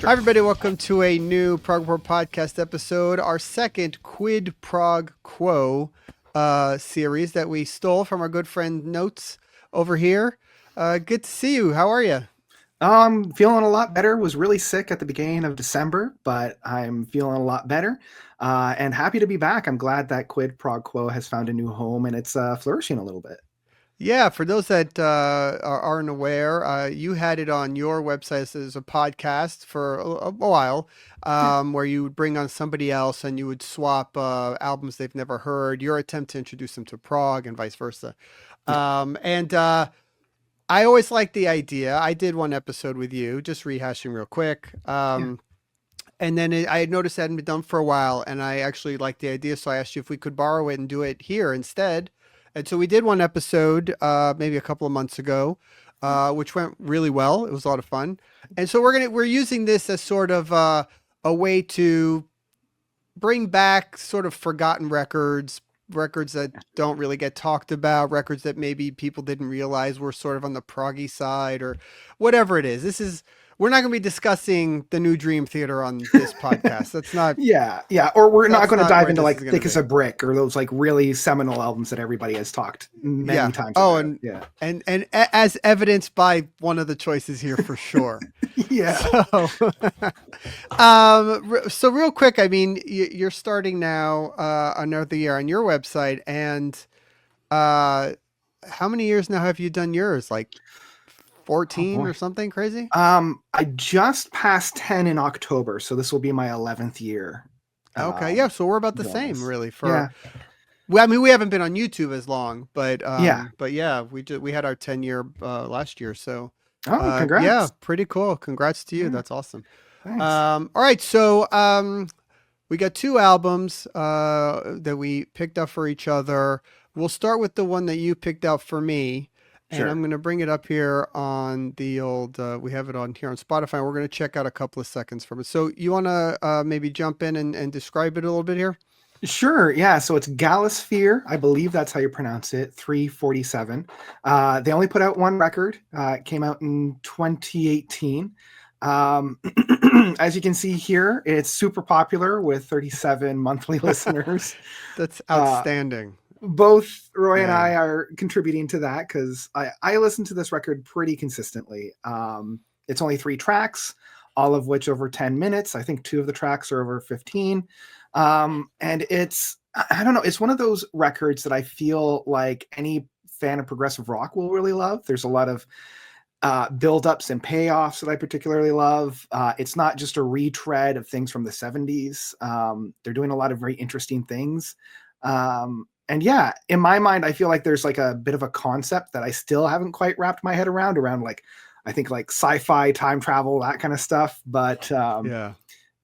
Hi, everybody. Welcome to a new Prog Quo podcast episode, our second Quid Prog Quo series that we stole from our good friend Notes over here. Good to see you. How are you? I'm feeling a lot better. Was really sick at the beginning of December, but I'm feeling a lot better and happy to be back. I'm glad that Quid Prog Quo has found a new home and it's flourishing a little bit. Yeah, for those that aren't aware, you had it on your website as a podcast for a while, Yeah, where you would bring on somebody else and you would swap albums they've never heard, your attempt to introduce them to prog and vice versa. yeah, And I always liked the idea. I did one episode with you, just rehashing real quick. yeah. And then I had noticed it hadn't been done for a while, and I actually liked the idea, so I asked you if we could borrow it and do it here instead. And so we did one episode, maybe a couple of months ago, which went really well. It was a lot of fun, and so we're using this as sort of a way to bring back sort of forgotten records, records that don't really get talked about, records that maybe people didn't realize were sort of on the proggy side or whatever it is. We're not going to be discussing the New Dream Theater on this podcast. Yeah, yeah. Or we're not That's going to not dive where into this is like going to Thick as be. a Brick or those like really seminal albums that everybody has talked many Yeah. times Oh, about. and Yeah. as evidenced by one of the choices here for sure. Yeah. So, so real quick, I mean, you're starting now another year on your website, and uh, how many years now have you done yours? Like Oh 14 or boy. something crazy? I just passed 10 in October, so this will be my 11th year Okay, yeah. So we're about the doing same, this. really. For Yeah. well, I mean, we haven't been on YouTube as long, Yeah. but yeah, we had our 10-year last year, so Oh, yeah, congrats. pretty cool. Congrats to you. Yeah, That's awesome. thanks. All right, so we got two albums that we picked up for each other. We'll start with the one that you picked out for me, and I'm Sure. going to bring it up here on the old. We have it on here on Spotify. We're going to check out a couple of seconds from it. So you want to maybe jump in and describe it a little bit here? Sure. Yeah. So it's Galasphere. I believe that's how you pronounce it. 347. They only put out one record. It came out in 2018. Um, as you can see here, it's super popular with 37 monthly listeners. That's Uh, outstanding. Both Roy and Yeah. I are contributing to that because I listen to this record pretty consistently. It's only three tracks, all of which over 10 minutes. I think two of the tracks are over 15. And I don't know, it's one of those records that I feel like any fan of progressive rock will really love. There's a lot of build-ups and payoffs that I particularly love. It's not just a retread of things from the 70s. They're doing a lot of very interesting things. And yeah, in my mind, I feel like there's like a bit of a concept that I still haven't quite wrapped my head around like, I think like sci-fi, time travel, that kind of stuff. But Yeah.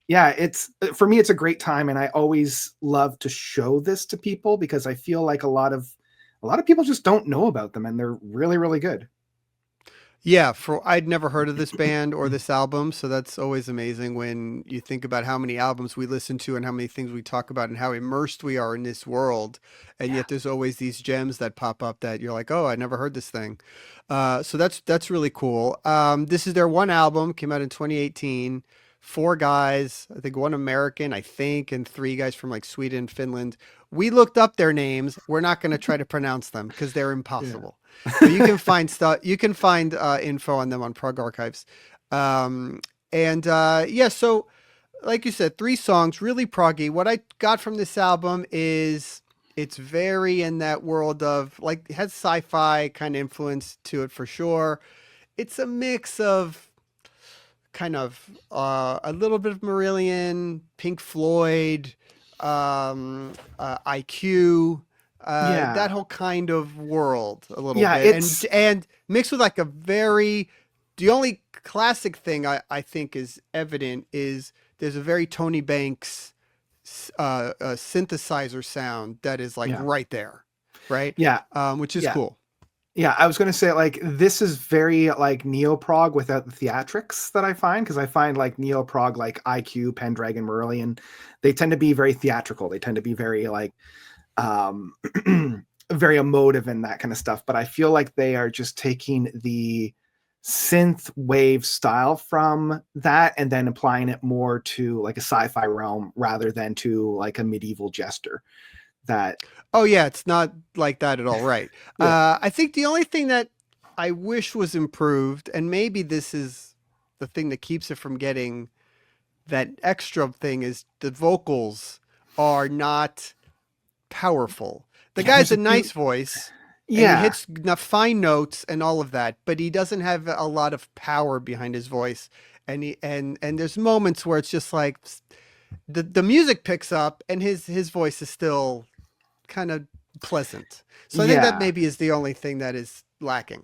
yeah, it's for me, it's a great time. And I always love to show this to people because I feel like a lot of people just don't know about them and they're really, really good. Yeah, for I'd never heard of this band or this album, so that's always amazing when you think about how many albums we listen to and how many things we talk about and how immersed we are in this world, and Yeah. yet there's always these gems that pop up that you're like, oh, I never heard this thing. So that's really cool. This is their one album, came out in 2018. Four guys, I think one American, I think, and three guys from like Sweden, Finland. We looked up their names. We're not going to try to pronounce them because they're Yeah. impossible, but you can find stuff. You can find info on them on Prog Archives. Um, and yeah, so like you said, three songs, really proggy. What I got from this album is it's very in that world of like it has sci-fi kind of influence to it for sure. It's a mix of kind of a little bit of Marillion, Pink Floyd, IQ, that Yeah. whole kind of world a little Yeah. bit, and mixed with like a very the only classic thing I think is evident is there's a very Tony Banks synthesizer sound that is like Yeah. right there, right? Yeah. Which is Yeah. cool. Yeah. I was going to say, like, this is very like neo prog without the theatrics that I find, because I find like neo prog, like IQ, Pendragon, Marillion, they tend to be very theatrical. They tend to be very like, um, very emotive and that kind of stuff. But I feel like they are just taking the synth wave style from that, and then applying it more to like a sci-fi realm rather than to like a medieval jester. That Oh yeah, it's not like that at all, right? yeah, I think the only thing that I wish was improved, and maybe this is the thing that keeps it from getting that extra thing, is the vocals are not powerful. The yeah. guy's There's a a few. nice voice and he Yeah, hits fine notes and all of that, but he doesn't have a lot of power behind his voice. And there's moments where it's just like the music picks up and his voice is still kind of pleasant. So I think that yeah. maybe is the only thing that is lacking.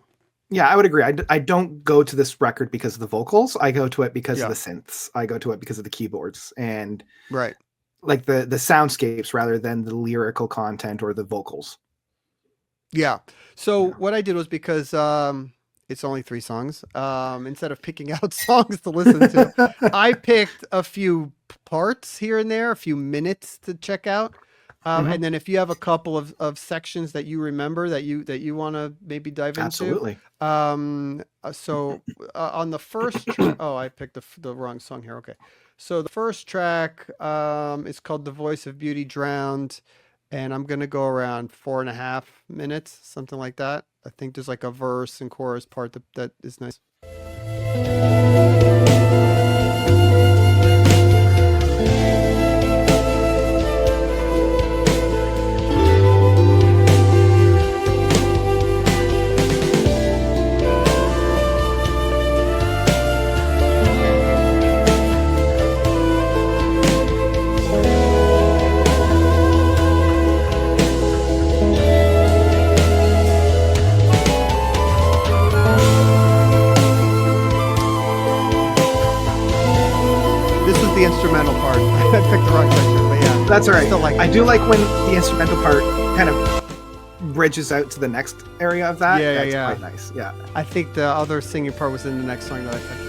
Yeah, I would agree. I don't go to this record because of the vocals. I go to it because of Yeah, the synths. I go to it because of the keyboards and right. like the soundscapes rather than the lyrical content or the vocals. Yeah. So Yeah. what I did was, because it's only 3 songs, instead of picking out songs to listen to, I picked a few parts here and there, a few minutes to check out. Mhm. And then if you have a couple of sections that you remember that you want to maybe dive into, Absolutely. on the first track, oh, I picked the wrong song here. Okay, so the first track is called "The Voice of Beauty Drowned," and I'm gonna go around 4.5 minutes, something like that. I think there's like a verse and chorus part that is nice. This was the instrumental part. I picked the wrong section, but yeah, That's all I right. still like I it. do like when the instrumental part kind of bridges out to the next area of that. Yeah, yeah, That's yeah. quite nice. Yeah. I think the other singing part was in the next song that I picked.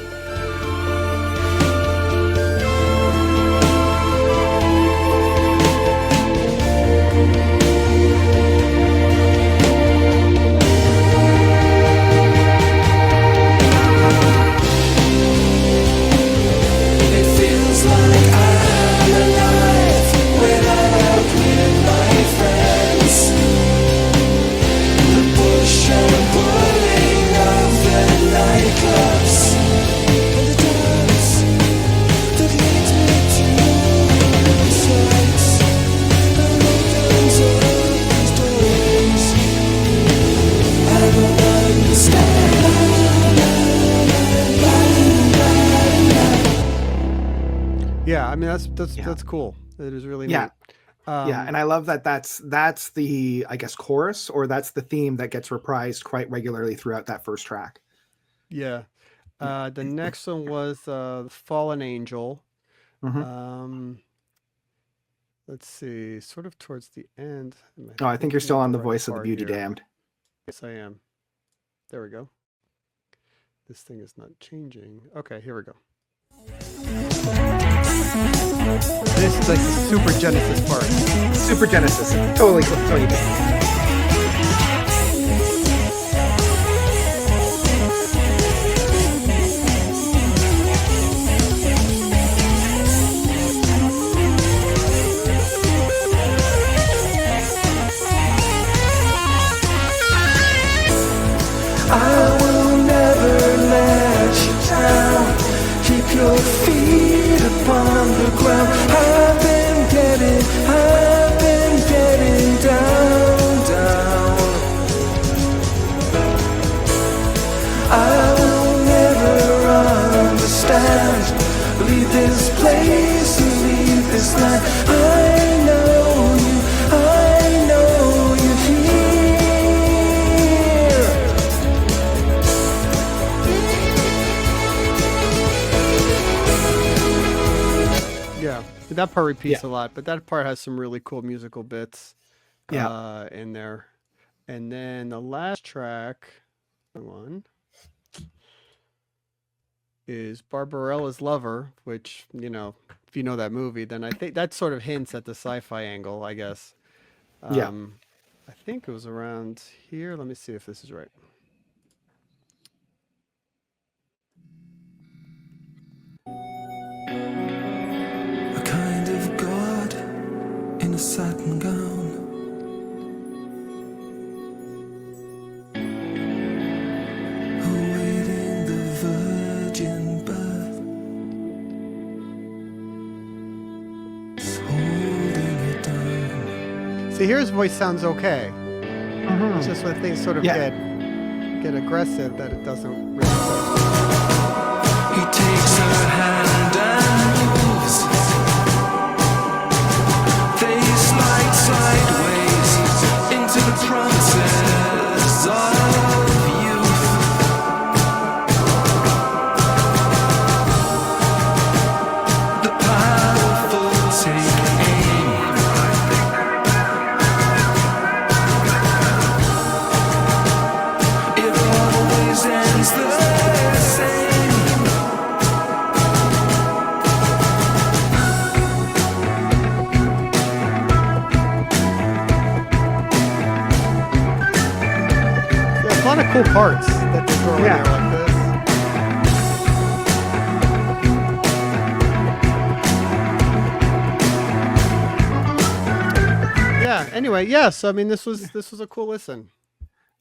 It feels like I'm alive when I'm out with my friends. The push and pulling of the nightclubs and the doors that lead me to the sights and opens up these doors. I don't understand. Yeah, I mean that's Yeah. that's cool. It is really Yeah. neat. Yeah, and I love that that's the, I guess, chorus, or that's the theme that gets reprised quite regularly throughout that first track. Yeah. Yeah. The next one was Fallen Angel. Mhm. Um, let's see, sort of towards the end. Am I Oh, I think you're thinking still of on the the right voice of the part beauty here? damned. Yes, I am. There we go. This thing is not changing. Okay, here we go. This is like the Super Genesis part. Super Genesis. Totally, totally. I will never let you down. Keep your feet upon the ground. I've been getting down, down. I will never understand. Leave this place and leave this land. I know you're here. Yeah, that part Yeah. repeats a lot, but that part has some really cool musical bits Yeah. in there. And then the last track, one, is Barbarella's Lover, which, if you know that movie, then I think that sort of hints at the sci-fi angle, I guess. Yeah. I think it was around here. Let me see if this is right. See, here his voice sounds okay. Mhm. It's just when things sort of Yeah. get aggressive that it doesn't really sound. He takes her hand and moves. They slide sideways into the process of youth. The powerful take aim. It always ends the same. There's a lot of cool parts that they throw in Yeah. there like this. Yeah. Anyway, yes. I mean, this was a cool listen.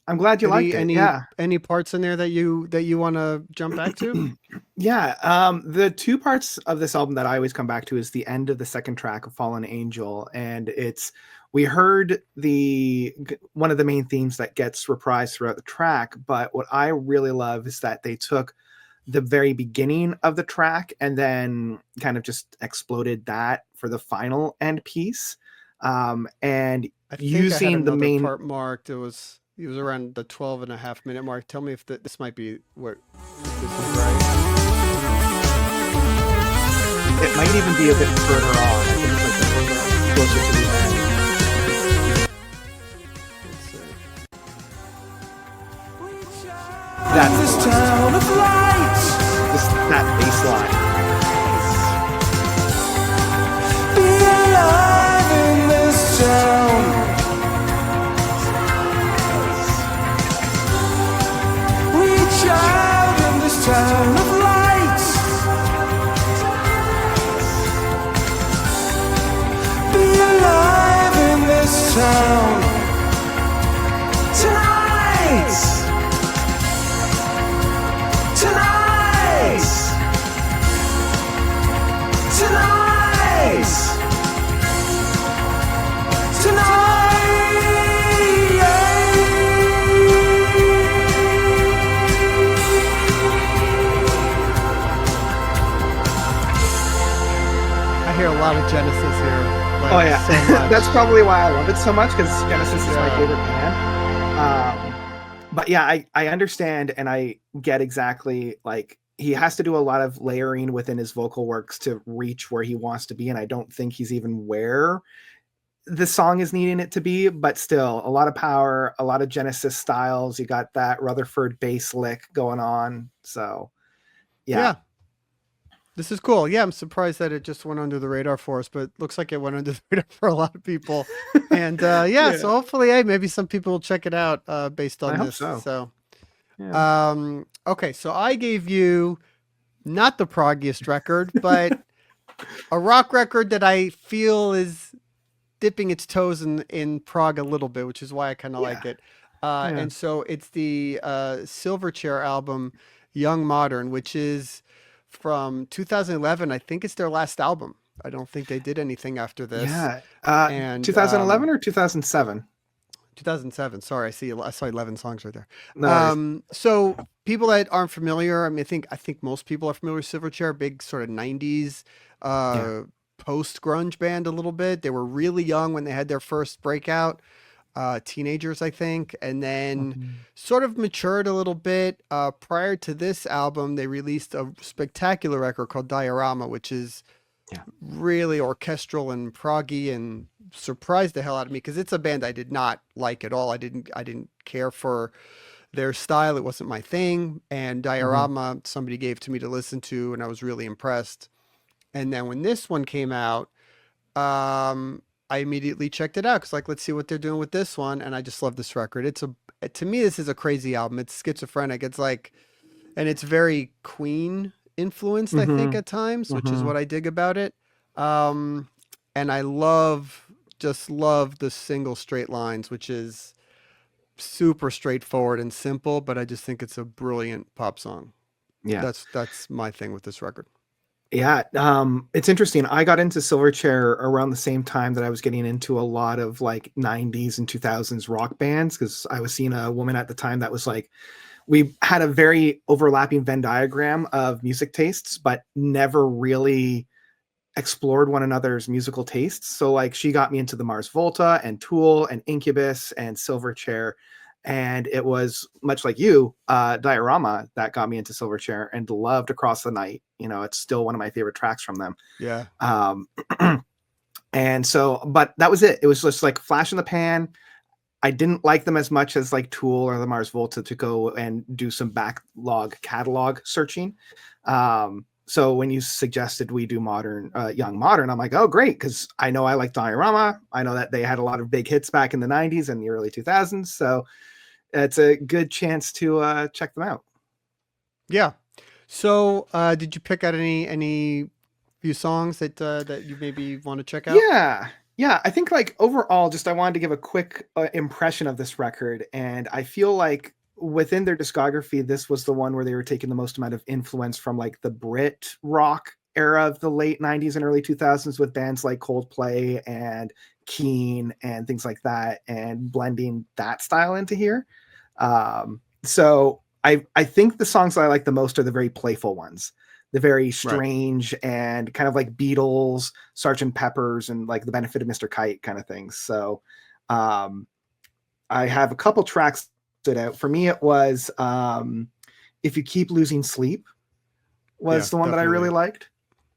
I'm glad you liked it. Yeah. Any parts in there that you want to jump back to? Yeah. The two parts of this album that I always come back to is the end of the second track of Fallen Angel. And we heard one of the main themes that gets reprised throughout the track. But what I really love is that they took the very beginning of the track and then kind of just exploded that for the final end piece. And I think I had using the another main part marked. It was around the 12.5-minute mark. Tell me if this might be what this is right. it might even be a bit further on. I think it's like closer to the end. Let's see. That's This the one. town of light. That bass line. Be alive in this town. Reach out in this town of light. Be alive in this town. Tonight. Tonight. Tonight. I hear a lot of Genesis here. Like, Oh yeah, so much. that's probably why I love it so much, because Genesis is my Yeah. favorite band. But yeah, I understand and I get exactly, like, he has to do a lot of layering within his vocal works to reach where he wants to be, and I don't think he's even where the song is needing it to be, but still a lot of power, a lot of Genesis styles. You got that Rutherford bass lick going on, so yeah. This is cool. Yeah, I'm surprised that it just went under the radar for us, but looks like it went under the radar for a lot of people. And Yeah. so hopefully, hey, maybe some people will check it out based on I hope this. so. Yeah. Okay, so I gave you not the proggiest record, but a rock record that I feel is dipping its toes in prog a little bit, which is why I kind of like it. And so it's the Silverchair album, Young Modern, which is from 2011. I think it's their last album. I don't think they did anything after this. Yeah. And 2011 or 2007? 2007. Sorry, I saw 11 songs right there. No worries. So people that aren't familiar, I mean, I think most people are familiar with Silverchair, big sort of 90s post grunge band a little bit. They were really young when they had their first breakout, teenagers, I think, and then sort of matured a little bit. Prior to this album, they released a spectacular record called Diorama, which is really orchestral and proggy and surprised the hell out of me because it's a band I did not like at all. I didn't care for their style. It wasn't my thing. And Diorama, somebody gave to me to listen to, and I was really impressed. And then when this one came out, I immediately checked it out because, like, let's see what they're doing with this one. And I just love this record. To me, this is a crazy album. It's schizophrenic. It's like, and it's very Queen influenced, I think, at times, which is what I dig about it. And I just love the single straight lines, which is super straightforward and simple, but I just think it's a brilliant pop song. Yeah. That's my thing with this record. Yeah, it's interesting. I got into Silverchair around the same time that I was getting into a lot of like 90s and 2000s rock bands because I was seeing a woman at the time that was like, we had a very overlapping Venn diagram of music tastes, but never really explored one another's musical tastes. So like she got me into the Mars Volta and Tool and Incubus and Silverchair. And it was much like you, Diorama, that got me into Silverchair and loved Across the Night. You know, it's still one of my favorite tracks from them. Yeah. And so, but that was it. It was just like flash in the pan. I didn't like them as much as like Tool or the Mars Volta to go and do some backlog catalog searching. So when you suggested we do modern, young modern, I'm like, oh, great. Cause I know I like Diorama. I know that they had a lot of big hits back in the 90s and the early 2000s. So it's a good chance to check them out. Yeah. So did you pick out any few songs that you maybe want to check out? Yeah. I think like overall, just I wanted to give a quick impression of this record. And I feel like within their discography, this was the one where they were taking the most amount of influence from like the Brit rock era of the late 90s and early 2000s with bands like Coldplay and Keane and things like that, and blending that style into here. So I think the songs that I like the most are the very playful ones, the very strange and kind of like Beatles, Sgt. Pepper's, and like The Benefit of Mr. Kite kind of things. So I have a couple tracks stood out. For me, it was If You Keep Losing Sleep was the one that I really liked.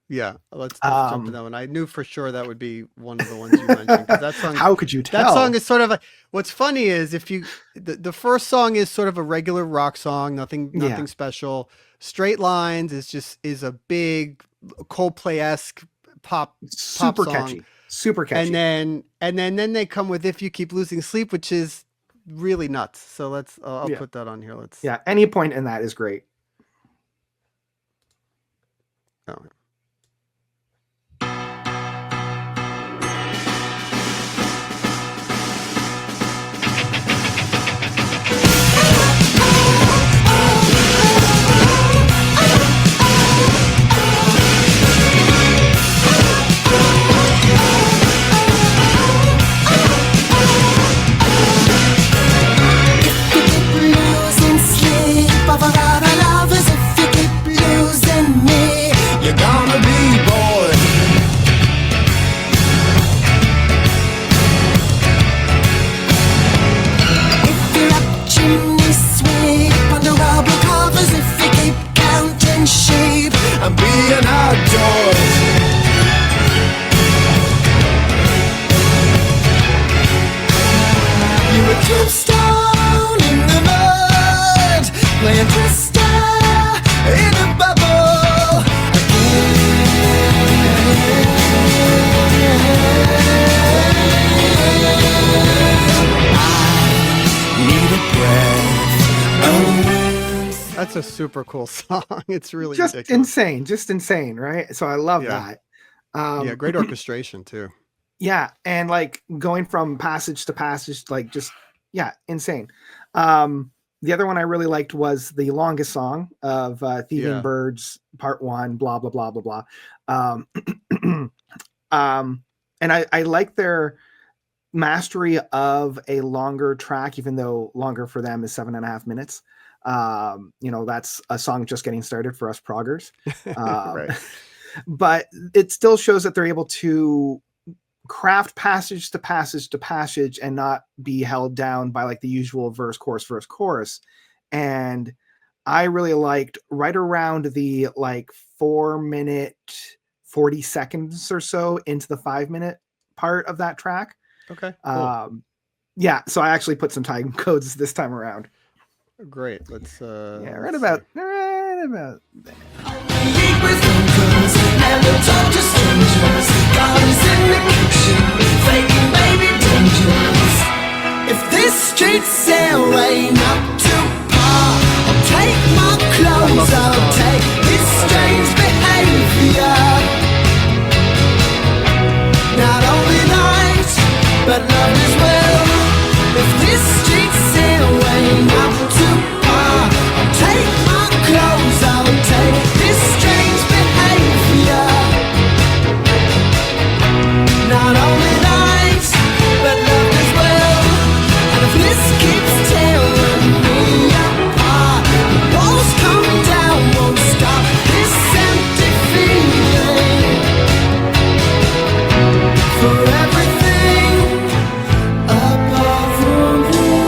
Yeah, let's jump to that one. I knew for sure that would be one of the ones you mentioned. That song, how could you tell? That song is sort of what's funny is if you the first song is sort of a regular rock song, nothing special. Straight Lines is a big Coldplay-esque pop super song. Catchy. Super catchy. And then they come with If You Keep Losing Sleep, which is really nuts. So let's I'll put that on here. Any point in that is great. Oh. That's a super cool song. It's really just ridiculous. just insane, right? So I love that. Yeah, great orchestration too. Yeah, and like going from passage to passage, like just insane. The other one I really liked was the longest song of Thieving Birds Part 1, blah blah blah blah blah. And I like their mastery of a longer track, even though longer for them is 7.5 minutes. That's a song just getting started for us proggers. Right. But it still shows that they're able to craft passage to passage to passage and not be held down by like the usual verse, chorus. And I really liked right around the like 4-minute 40 seconds or so into the 5-minute part of that track. Okay. Cool. So I actually put some time codes this time around. Great. Let's right about there. If this street sale ain't up to par, I'll take my clothes, I'll take this strange behavior. Not only night, but love as well. If this street sale ain't up to par, I'll take my clothes, I'll take this strange behavior. this keeps tearing me apart, walls come down, won't stop this empty feeling for everything apart from you.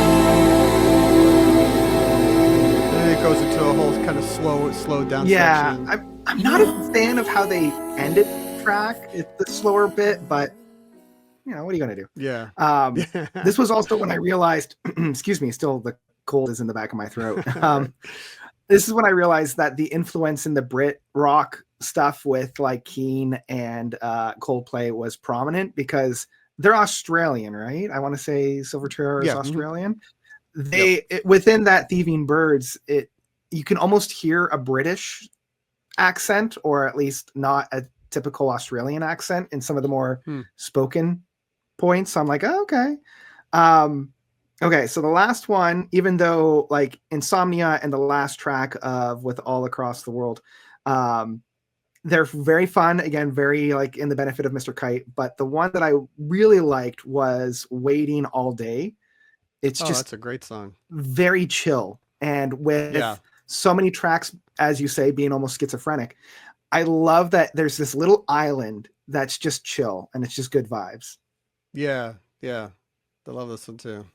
And it goes into a whole kind of slow down Yeah, section. I'm not a fan of how they ended the track. It's the slower bit, but you know, what are you gonna do? Yeah. This was also when I realized, excuse me, still the cold is in the back of my throat. This is when I realized that the influence in the Brit rock stuff with like Keane and Coldplay was prominent because they're Australian, right? I want to say Silverchair is Yeah, mhm. Australian. Within that Thieving Birds, you can almost hear a British accent, or at least not a typical Australian accent in some of the more spoken points. So I'm like, oh, okay. Okay, so the last one, even though like Insomnia and the last track of With All Across the World, they're very fun, again, very like in the benefit of Mr. Kite, but the one that I really liked was Waiting All Day. It's just that's a great song. very chill, and with so many tracks, as you say, being almost schizophrenic, I love that there's this little island that's just chill and it's just good vibes. Yeah. I love this one too.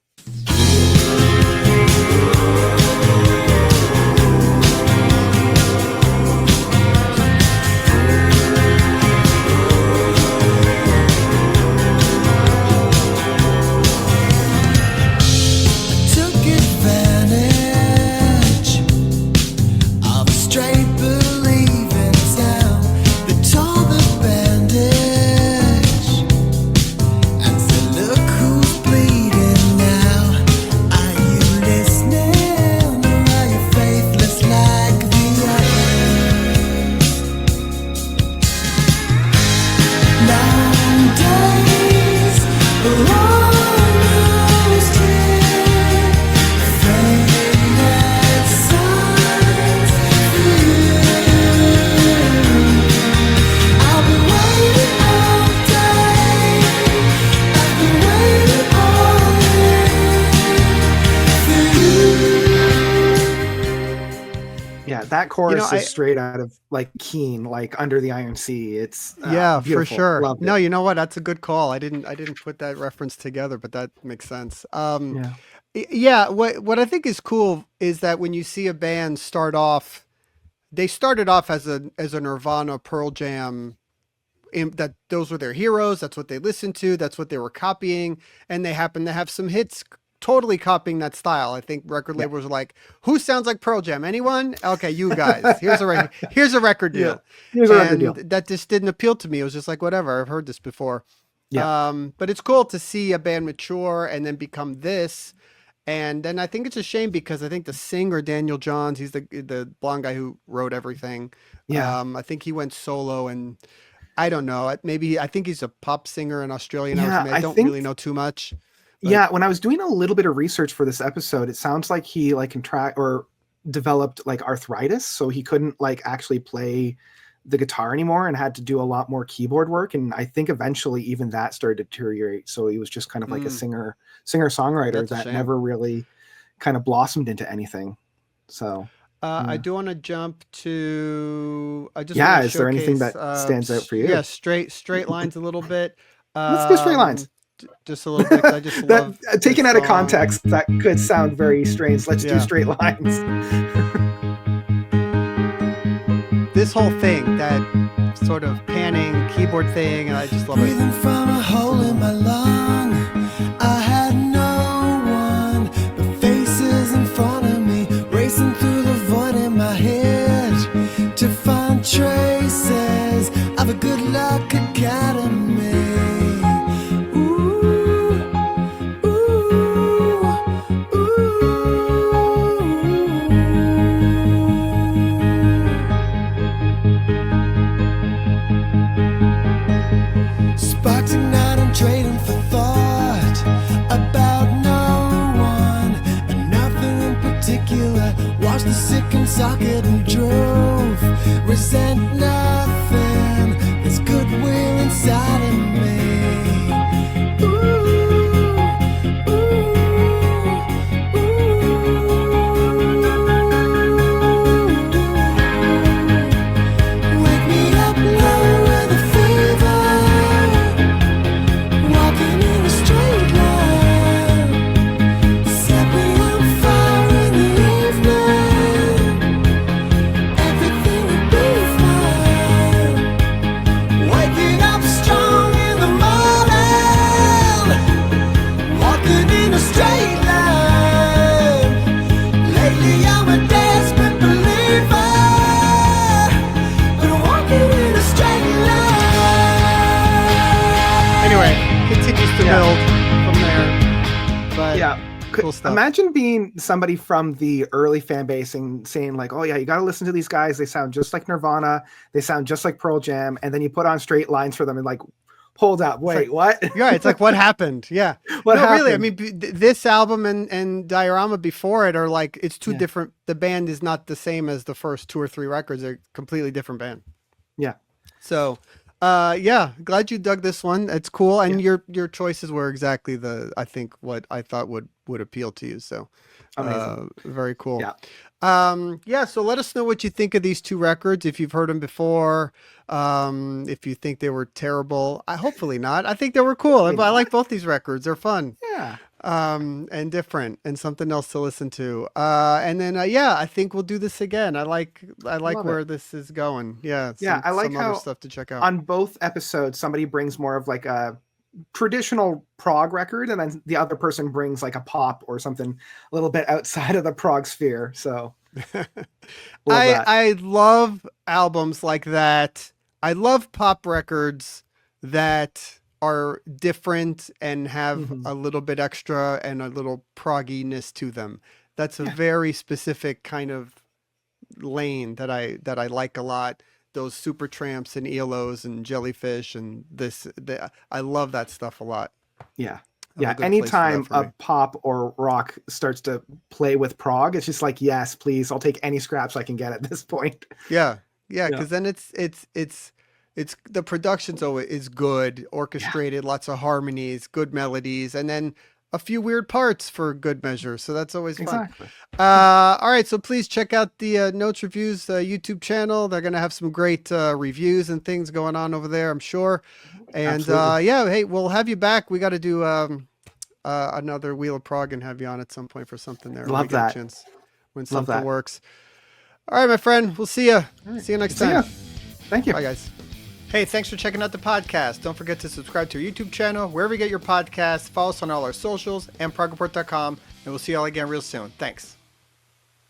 That chorus is straight out of like Keane, like Under the Iron Sea. It's for beautiful. sure. Loved No, it. you know what? That's a good call. I didn't put that reference together, but that makes sense. What I think is cool is that when you see a band start off, they started off as a Nirvana, Pearl Jam. That those were their heroes. That's what they listened to. That's what they were copying, and they happen to have some hits totally copying that style. I think record labels are like, who sounds like Pearl Jam? Anyone? Okay, you guys. Here's a record deal. Here's a record deal. That just didn't appeal to me. It was just like, whatever, I've heard this before. Yeah. But it's cool to see a band mature and then become this. And then I think it's a shame because I think the singer, Daniel Johns, he's the blonde guy who wrote everything. Yeah. I think he went solo, and I don't know. I think he's a pop singer in Australia now. I don't really know too much. But when I was doing a little bit of research for this episode, it sounds like he like developed like arthritis, so he couldn't like actually play the guitar anymore and had to do a lot more keyboard work. And I think eventually even that started to deteriorate. So he was just kind of like a singer-songwriter that never really kind of blossomed into anything. So I do want to jump to. Is there anything that stands out for you? Yeah, straight lines a little bit. Let's do straight lines. Just a little bit. I just love taken out of context, that could sound very strange. Let's do straight lines. This whole thing, that sort of panning keyboard thing, and I just love Breathing it. from a hole in my lung, I had no one but faces in front of me, racing through the void in my head to find traces of a good luck academy. Sparks ignite, I'm trading for thought about no one and nothing in particular. Watched the second socket and drove. Resent nothing, there's goodwill inside of me. Ooh, ooh, ooh. but Yeah. cool stuff. Imagine being somebody from the early fan base and saying like, oh yeah, you got to listen to these guys. They sound just like Nirvana. They sound just like Pearl Jam. And then you put on straight lines for them and like, hold up, wait, what? Yeah, it's like, what happened? Yeah. What no, happened? really. I mean, this album and Diorama before it are like, it's two different. The band is not the same as the first 2 or 3 records. They're a completely different band. Yeah. So, yeah, glad you dug this one. It's cool, and your choices were exactly I think what I thought would appeal to you. So, Amazing. Very cool. Yeah. Yeah. So let us know what you think of these 2 records. If you've heard them before, if you think they were terrible, hopefully not. I think they were cool. I like both these records. They're fun. Yeah. And different and something else to listen to. And then, yeah, I think we'll do this again. I like where this is going. Yeah. I like some how other stuff to check out. On both episodes, somebody brings more of like a traditional prog record, and then the other person brings like a pop or something a little bit outside of the prog sphere. So I love albums like that. I love pop records that are different and have a little bit extra and a little progginess to them. That's a very specific kind of lane that I like a lot. Those Supertramps and ELOs and Jellyfish and I love that stuff a lot. Yeah. I have a good place for Anytime that for me. a pop or rock starts to play with prog, it's just like, yes, please, I'll take any scraps I can get at this point. Yeah. Because then it's the production's always is good, orchestrated, lots of harmonies, good melodies, and then a few weird parts for good measure. So that's always fun. Exactly. All right. So please check out the Notes Reviews YouTube channel. They're going to have some great reviews and things going on over there, I'm sure. And yeah, hey, we'll have you back. We got to do another Wheel of Prog and have you on at some point for something there. Love that. When something works. All right, my friend. We'll see you. Right. See you next time. Thank you. Bye, guys. Hey, thanks for checking out the podcast. Don't forget to subscribe to our YouTube channel, wherever you get your podcasts. Follow us on all our socials and progreport.com. And we'll see you all again real soon. Thanks.